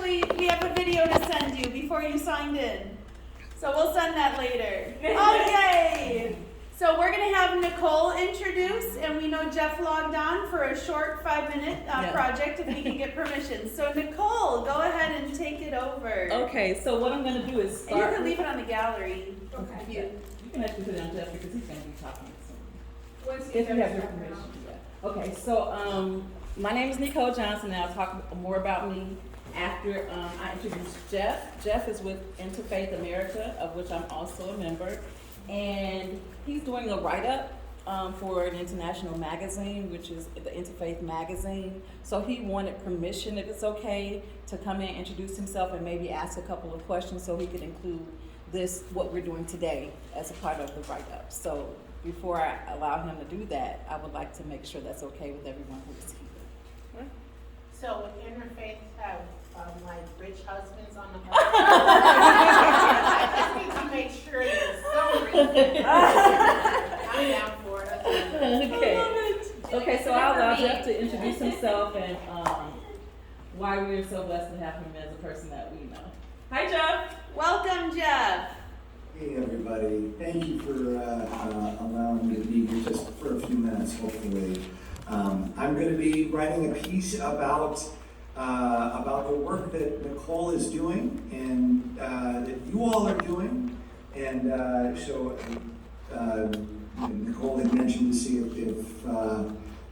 actually, we have a video to send you before you signed in. So we'll send that later. Okay. So we're going to have Nicole introduce, and we know Jeff logged on for a short 5-minute project if he can get permission. So Nicole, go ahead and take it over. Okay, so what I'm going to do is start. And you can leave it on the gallery. Okay. Yeah. You can actually put it on Jeff because he's going to be talking soon. If you have your permission. Yeah. Okay, so my name is Nicole Johnson, and I'll talk more about me after I introduce Jeff. Jeff is with Interfaith America, of which I'm also a member. And he's doing a write-up for an international magazine, which is the Interfaith magazine. So he wanted permission, if it's okay, to come in, introduce himself, and maybe ask a couple of questions so he could include this, what we're doing today, as a part of the write-up. So before I allow him to do that, I would like to make sure that's okay with everyone who is here. So would Interfaith have like rich husbands on the I just need to make sure there's some reason. I'm down for it. Okay. Okay, so I'll allow Jeff to introduce himself and why we're so blessed to have him as a person that we know. Hi, Jeff. Welcome, Jeff. Hey, everybody. Thank you for allowing me to be here just for a few minutes, hopefully. I'm going to be writing a piece about the work that Nicole is doing and that you all are doing. And so Nicole had mentioned to see if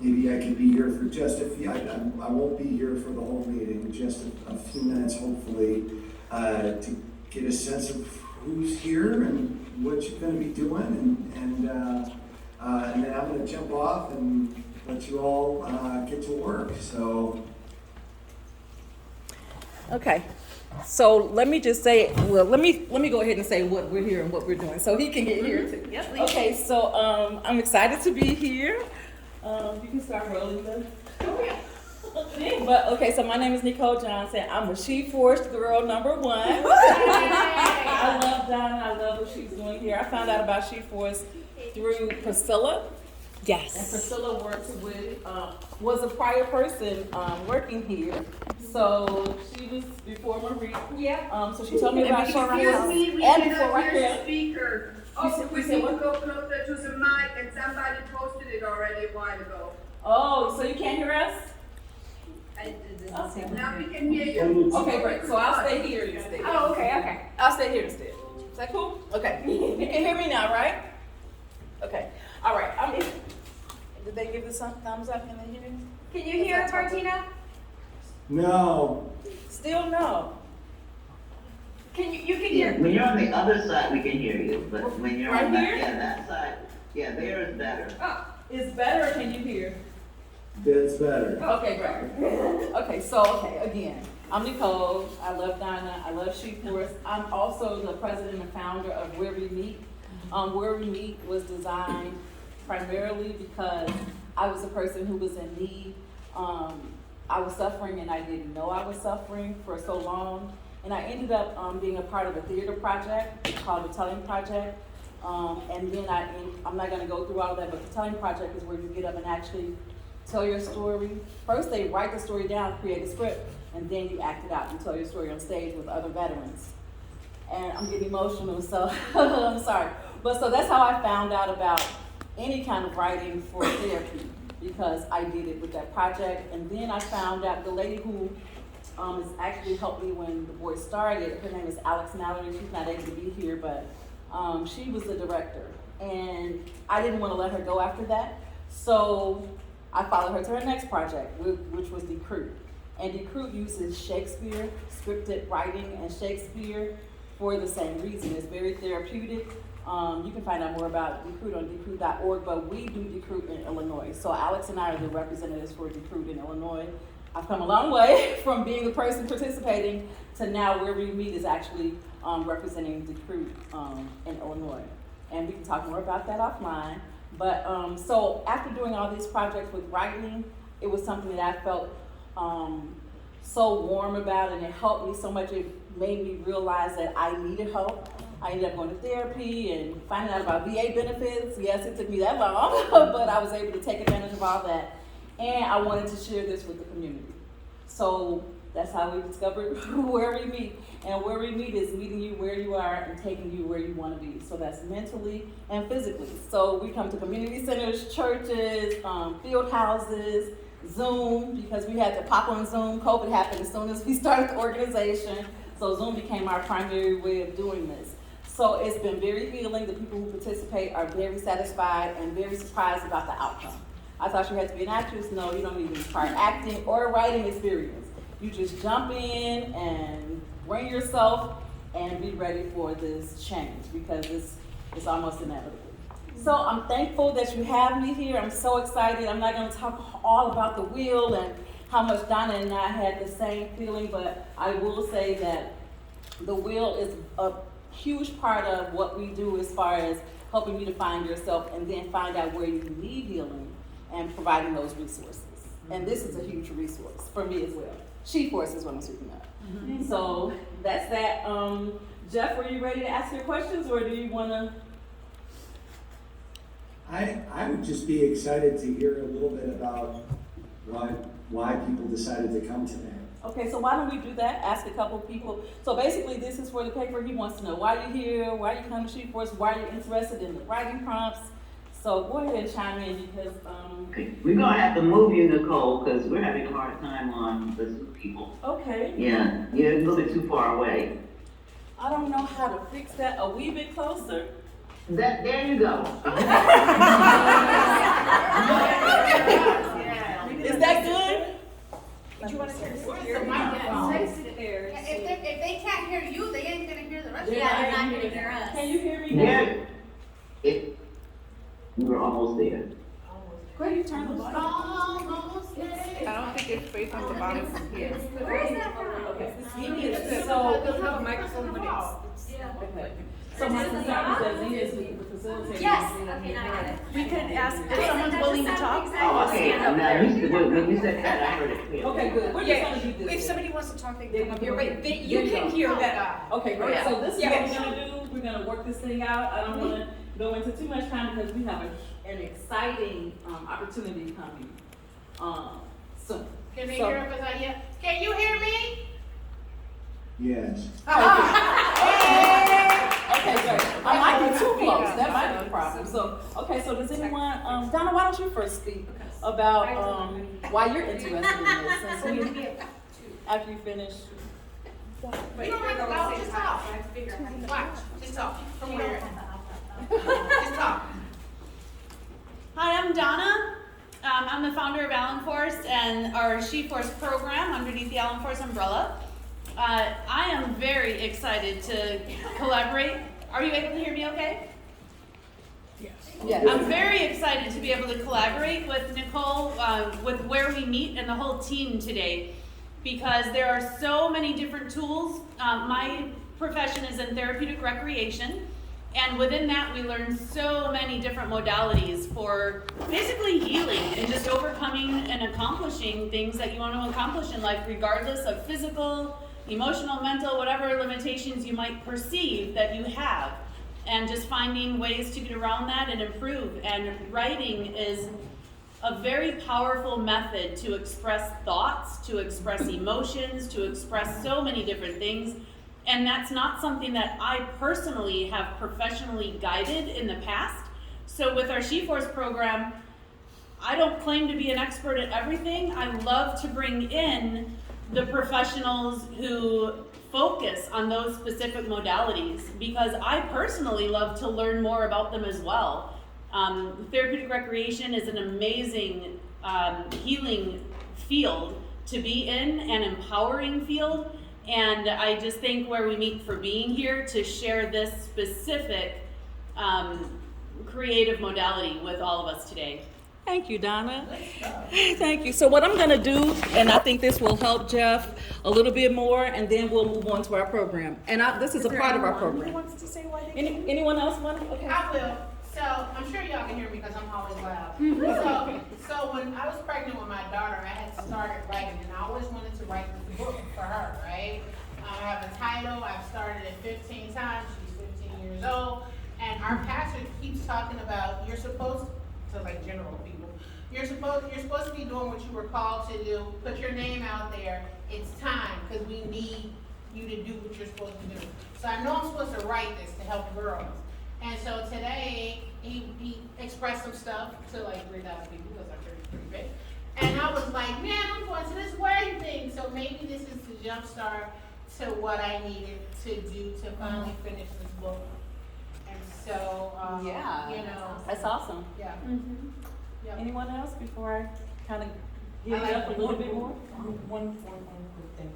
maybe I could be here for just a few, I won't be here for the whole meeting, just a few minutes hopefully to get a sense of who's here and what you're going to be doing. And then I'm going to jump off and let you all get to work. So. Okay, so let me just say, well, let me go ahead and say what we're here and what we're doing, so he can get here too. Yep. Okay, so I'm excited to be here. You can start rolling the. But okay, so my name is Nicole Johnson. I'm a SheForce girl number 1. I love Donna. I love what she's doing here. I found out about SheForce through Priscilla. Yes. And Priscilla works with, was a prior person working here. So she was before Marie. Yeah. So she told me about Excuse me, we and cannot before hear Raquel. the speaker. Oh, we need to go closer to the mic, and somebody posted it already a while ago. Oh, so you can't hear us? Okay. Now we can hear you. Okay, great. So I'll stay here instead. Oh, okay. I'll stay here instead. Is that cool? Okay. You can hear me now, right? Okay. All right. Did they give this thumbs up? Can they hear me? Can you hear Martina? No. Still no. You can Yeah, hear? when you're on the other side, we can hear you, but when you're Right on that, here? that side, there is better. Oh, Is better or can you hear? That's better. Okay, great. Okay, again, I'm Nicole. I love Donna. I love SheForce. I'm also the president and founder of Where We Meet. Where We Meet was designed primarily because I was a person who was in need. I was suffering and I didn't know I was suffering for so long. And I ended up being a part of a theater project called the Telling Project. And then I'm not going to go through all of that, but the Telling Project is where you get up and actually tell your story. First, they write the story down, create a script, and then you act it out and tell your story on stage with other veterans. And I'm getting emotional, so I'm sorry. But so that's how I found out about any kind of writing for therapy, because I did it with that project. And then I found out the lady who has actually helped me when the boys started, her name is Alex Mallory. She's not able to be here, but she was the director. And I didn't want to let her go after that. So I followed her to her next project, which was Decruit. And Decruit uses Shakespeare, scripted writing, and Shakespeare for the same reason. It's very therapeutic. You can find out more about Decruit on decruit.org, but we do Decruit in Illinois. So Alex and I are the representatives for Decruit in Illinois. I've come a long way from being the person participating to now Where We Meet is actually representing Decruit in Illinois. And we can talk more about that offline. But so after doing all these projects with writing, it was something that I felt so warm about, and it helped me so much. It made me realize that I needed help. I ended up going to therapy and finding out about VA benefits. Yes, it took me that long, but I was able to take advantage of all that. And I wanted to share this with the community. So That's how we discovered where we meet. And where we meet is meeting you where you are and taking you where you want to be. So that's mentally and physically. So we come to community centers, churches, field houses, Zoom, because we had to pop on Zoom. COVID happened as soon as we started the organization. So Zoom became our primary way of doing this. So it's been very healing. The people who participate are very satisfied and very surprised about the outcome. I thought you had to be an actress. No, you don't even require acting or writing experience. You just jump in and bring yourself and be ready for this change because it's almost inevitable. So I'm thankful that you have me here. I'm so excited. I'm not going to talk all about the wheel and how much Donna and I had the same feeling, but I will say that the wheel is a huge part of what we do as far as helping you to find yourself and then find out where you need healing and providing those resources. And this is a huge resource for me as well. SheForce is what I'm speaking of. So that's that. Jeff, are you ready to ask your questions or do you want to? I would just be excited to hear a little bit about why people decided to come today. Okay, so why don't we do that? Ask a couple people. So basically, this is for the paper. He wants to know why you're here, why you come to SheForce, why you're interested in the writing prompts. So go ahead and chime in because We're gonna have to move you, Nicole, because we're having a hard time on the Zoom people. okay. Yeah, you're a little bit too far away. I don't know how to fix that a wee bit closer. There you go. Is that good? Did you want to turn Where's the your microphone? If they can't hear you, they ain't gonna hear the rest of Yeah, they're not gonna hear us. Can you hear me? There. We're almost there. Great, you turn the volume. Almost there. I don't think it's free from the bottom from here. Where is that from? Okay. So they'll have a microphone, but it's. Okay. So my concern is that Zena is the facilitator. Yes, okay, now I get it. We could ask if someone's willing to talk. Oh, okay, now when you said that, I heard it clearly. Okay, good. We're just gonna do this. If somebody wants to talk, they They can come up here, but you There you can go. hear them. Okay, great. Yeah. So this is Yeah. what we're gonna do. We're gonna work this thing out. I don't wanna go into too much time because we have an exciting opportunity coming soon. Can they So- hear us? Can you hear me? Yes. Okay, great. I might be too close. That might be a problem. So, okay, so does anyone, Donna, why don't you first speak about why you're interested in this? Since we, after you finish. You don't have to go, just talk. Watch, just talk. From where? Just talk. Hi, I'm Donna. I'm the founder of AllenForce and our SheForce program underneath the AllenForce umbrella. I am very excited to collaborate. Are you able to hear me okay? Yes. I'm very excited to be able to collaborate with Nicole, with Where We Meet and the whole team today, because there are so many different tools. My profession is in therapeutic recreation, and within that we learn so many different modalities for basically healing and just overcoming and accomplishing things that you want to accomplish in life, regardless of physical, emotional, mental, whatever limitations you might perceive that you have, and just finding ways to get around that and improve. And writing is a very powerful method to express thoughts, to express emotions, to express so many different things. And that's not something that I personally have professionally guided in the past. So with our SheForce program, I don't claim to be an expert at everything. I love to bring in the professionals who focus on those specific modalities because I personally love to learn more about them as well. Therapeutic recreation is an amazing healing field to be in, an empowering field, and I just thank Where We Meet for being here to share this specific creative modality with all of us today. Thank you, Donna. Thank you. So what I'm gonna do, and I think this will help Jeff a little bit more, and then we'll move on to our program. And this is a part of our program. wants to say why they Anyone else want to? Okay. I will. So I'm sure y'all can hear me because I'm always loud. So when I was pregnant with my daughter, I had started writing, and I always wanted to write this book for her, right? I have a title. I've started it 15 times. She's 15 years old, and our pastor keeps talking about you're supposed to, like general people, you're supposed to be doing what you were called to do. Put your name out there it's time, because we need you to do what you're supposed to do. So I know I'm supposed to write this to help girls. And so today, he expressed some stuff to like 3,000 people, because I'm pretty big. And I was like, man, I'm going to this wedding thing. So maybe this is the jump start to what I needed to do to finally finish this book. And so, Yeah. you know, That's awesome. yeah. Yep. Anyone else before I kind of give I you up a like little bit more? One quick thing.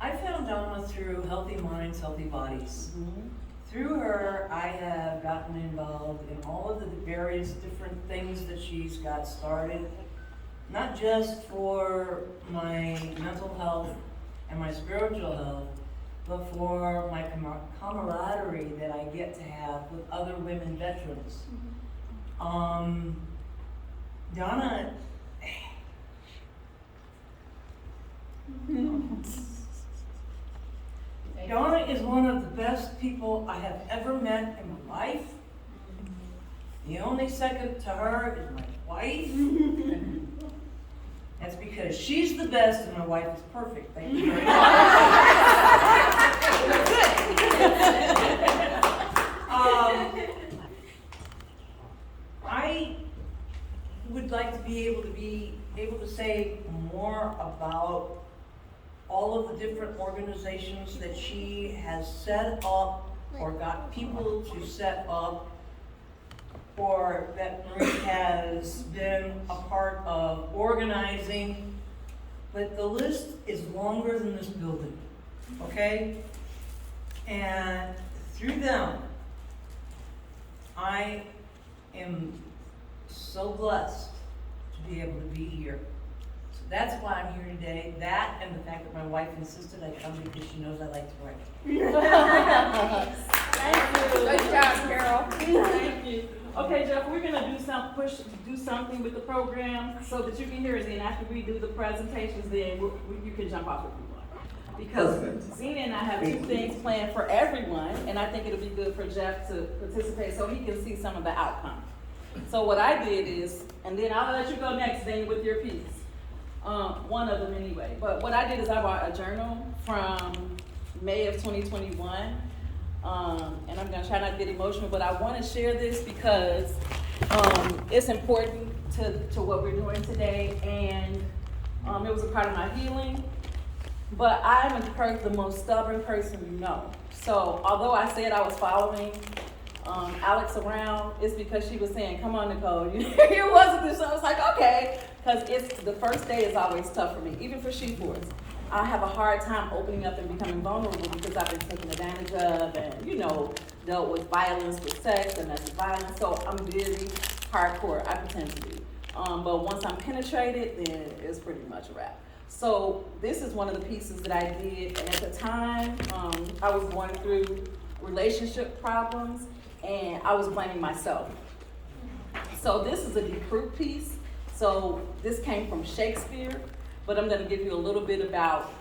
I found Donna through Healthy Minds, Healthy Bodies. Mhm. Through her, I have gotten involved in all of the various different things that she's got started, not just for my mental health and my spiritual health, but for my camaraderie that I get to have with other women veterans. Donna, Donna is one of the best people I have ever met in my life. The only second to her is my wife. That's because she's the best and my wife is perfect. Thank you very much. I would like to be able to say more about all of the different organizations that she has set up or got people to set up, or that Marie has been a part of organizing, but the list is longer than this building, okay? And through them, I am so blessed to be able to be here. So that's why I'm here today. That and the fact that my wife insisted I come because she knows I like to write. Thank you. Good job, Carol. Thank you. Okay, Jeff, we're gonna do something with the program so that you can hear it. Then after we do the presentations, then you can jump off if you want. Because Perfect. Zena and I have two things planned for everyone, and I think it'll be good for Jeff to participate so he can see some of the outcomes. So what I did is, and then I'll let you go next, Zena, with your piece. One of them anyway. But what I did is I bought a journal from May of 2021. And I'm gonna try not to get emotional, but I wanna share this because it's important to what we're doing today, and it was a part of my healing. But I'm the most stubborn person you know. So although I said I was following Alex around, it's because she was saying, come on, Nicole, here wasn't this. So I was like, okay, because it's the first day is always tough for me, even for SheForce. I have a hard time opening up and becoming vulnerable because I've been taken advantage of and, dealt with violence with sex, domestic violence. So I'm very hardcore, I pretend to be. But once I'm penetrated, then it's pretty much a wrap. So this is one of the pieces that I did. And at the time, I was going through relationship problems and I was blaming myself. So this is a decruit piece. So this came from Shakespeare. But I'm gonna give you a little bit about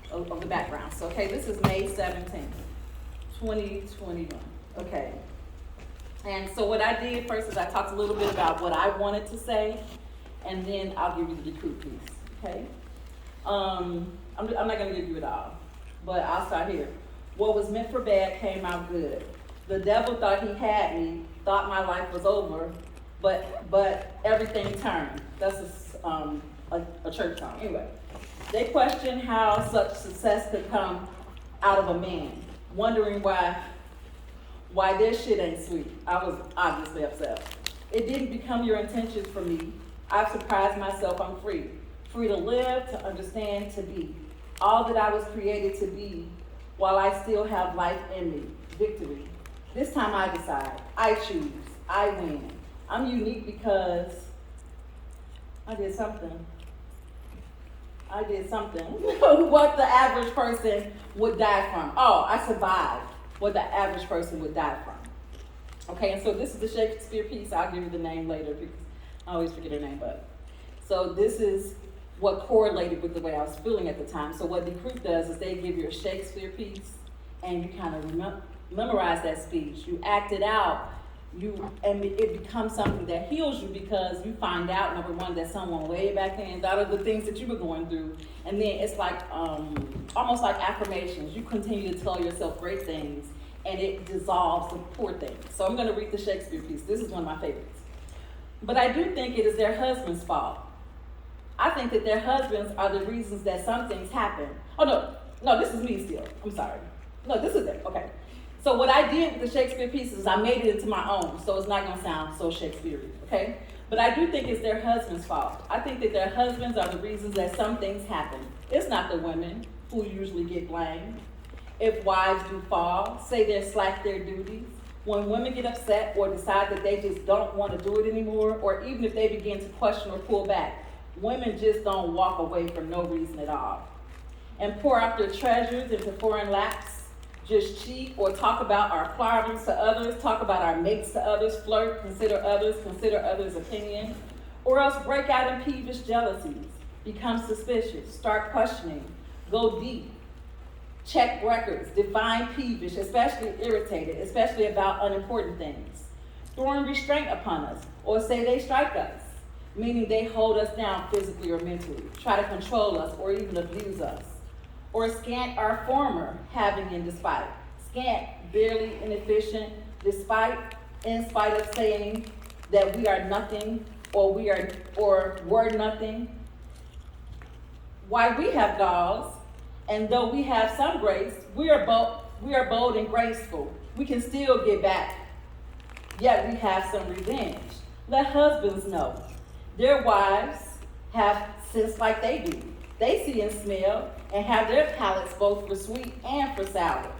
of the background. So, okay, this is May 17th, 2021, okay. And so what I did first is I talked a little bit about what I wanted to say, and then I'll give you the decruit piece, okay? I'm not gonna give you it all, but I'll start here. What was meant for bad came out good. The devil thought he had me, thought my life was over, but everything turned. That's a church song. Anyway, they questioned how such success could come out of a man, wondering why their shit ain't sweet. I was obviously upset. It didn't become your intentions for me. I've surprised myself I'm free. Free to live, to understand, to be. All that I was created to be, while I still have life in me. Victory. This time I decide. I choose. I win. I'm unique because I did something what the average person would die from. Oh, I survived what the average person would die from. Okay, and so this is the Shakespeare piece. I'll give you the name later because I always forget her name, but. So this is what correlated with the way I was feeling at the time. So what decruit does is they give you a Shakespeare piece and you kind of memorize that speech. You act it out and it becomes something that heals you because you find out, number one, that someone way back then thought of the things that you were going through. And then it's like, almost like affirmations. You continue to tell yourself great things and it dissolves the poor things. So I'm gonna read the Shakespeare piece. This is one of my favorites. But I do think it is their husband's fault. I think that their husbands are the reasons that some things happen. Oh no, this is me still. I'm sorry. No, this is it, okay. So what I did with the Shakespeare piece is I made it into my own, so it's not gonna sound so Shakespearean, okay? But I do think it's their husband's fault. I think that their husbands are the reasons that some things happen. It's not the women who usually get blamed. If wives do fall, say they slack their duties, when women get upset or decide that they just don't want to do it anymore, or even if they begin to question or pull back, women just don't walk away for no reason at all and pour out their treasures into foreign laps. Just cheat or talk about our problems to others, talk about our mates to others, flirt, consider others' opinion, or else break out in peevish jealousies, become suspicious, start questioning, go deep, check records, define peevish, especially irritated, especially about unimportant things, throwing restraint upon us, or say they strike us, meaning they hold us down physically or mentally, try to control us or even abuse us. Or scant our former having and despite. Scant, barely, inefficient, in spite of saying that we are nothing or were nothing. Why we have galls, and though we have some grace, we are bold and graceful. We can still get back, yet we have some revenge. Let husbands know. Their wives have sense like they do. They see and smell and have their palates both for sweet and for sour.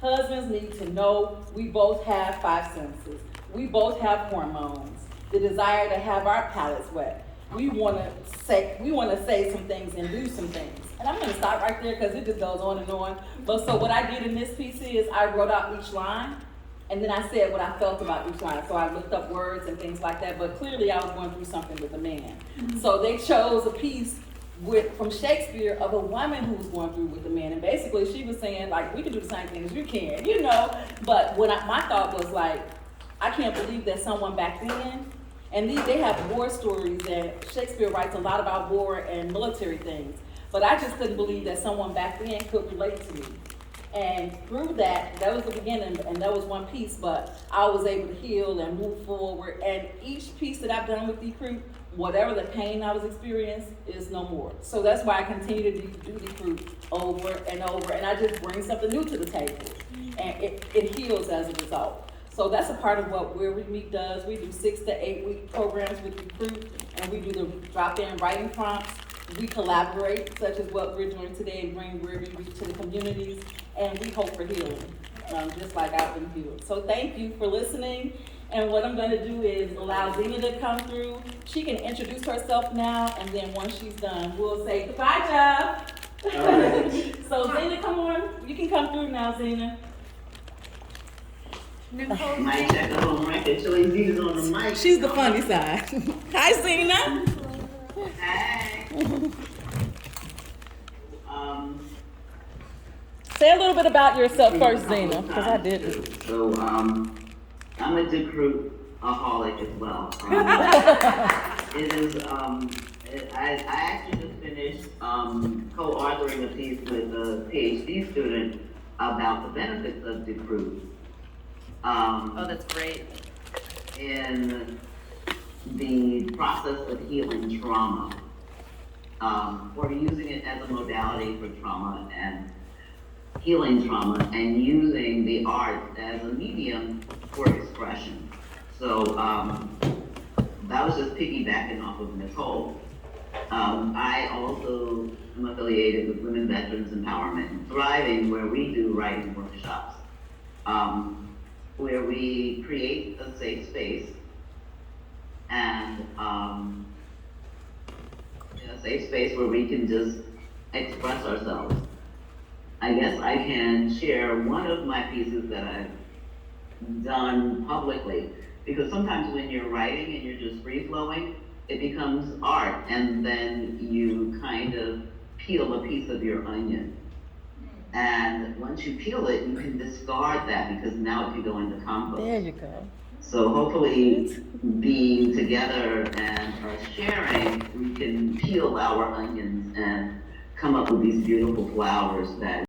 Husbands need to know we both have 5 senses. We both have hormones, the desire to have our palates wet. We want to say some things and do some things. And I'm going to stop right there because it just goes on and on. But so what I did in this PC is I wrote out each line, and then I said what I felt about each line. So I looked up words and things like that, but clearly I was going through something with a man. So they chose a piece from Shakespeare of a woman who was going through with the man, and basically she was saying like, we can do the same thing as you can, you know. But my thought was like, I can't believe that someone back then, and they have war stories, and Shakespeare writes a lot about war and military things, but I just couldn't believe that someone back then could relate to me. And through that was the beginning, and that was one piece, but I was able to heal and move forward. And each piece that I've done with Decruit, whatever the pain I was experiencing is no more. So that's why I continue to do Decruit over and over, and I just bring something new to the table, and it heals as a result. So that's a part of what Where We Meet does. We do 6 to 8 week programs with Decruit, and we do the drop-in writing prompts. We collaborate, such as what we're doing today, and bring Where We Meet to the communities, and we hope for healing, just like I've been healed. So thank you for listening. And what I'm gonna do is allow Zena to come through. She can introduce herself now, and then once she's done, we'll say goodbye, Jeff. Right. So Zena, come on. You can come through now, Zena. Nicole, Mic check the whole record. Chili Zena's on the mic. She's the funny side. Hi, Zena. Hey. Say a little bit about yourself first, Zena, because I did. So, I'm a Decruit-aholic as well. It is, I actually just finished co-authoring a piece with a PhD student about the benefits of Decruit. Oh, that's great. In the process of healing trauma, or using it as a modality for trauma and healing trauma, and using the arts as a medium for expression. So that was just piggybacking off of Nicole. I also am affiliated with Women Veterans Empowerment and Thriving, where we do writing workshops, where we create a safe space and a safe space where we can just express ourselves. I guess I can share one of my pieces that I've done publicly, because sometimes when you're writing and you're just free-flowing, it becomes art, and then you kind of peel a piece of your onion. And once you peel it, you can discard that, because now it can go into compost. There you go. So hopefully, being together and sharing, we can peel our onions and come up with these beautiful flowers that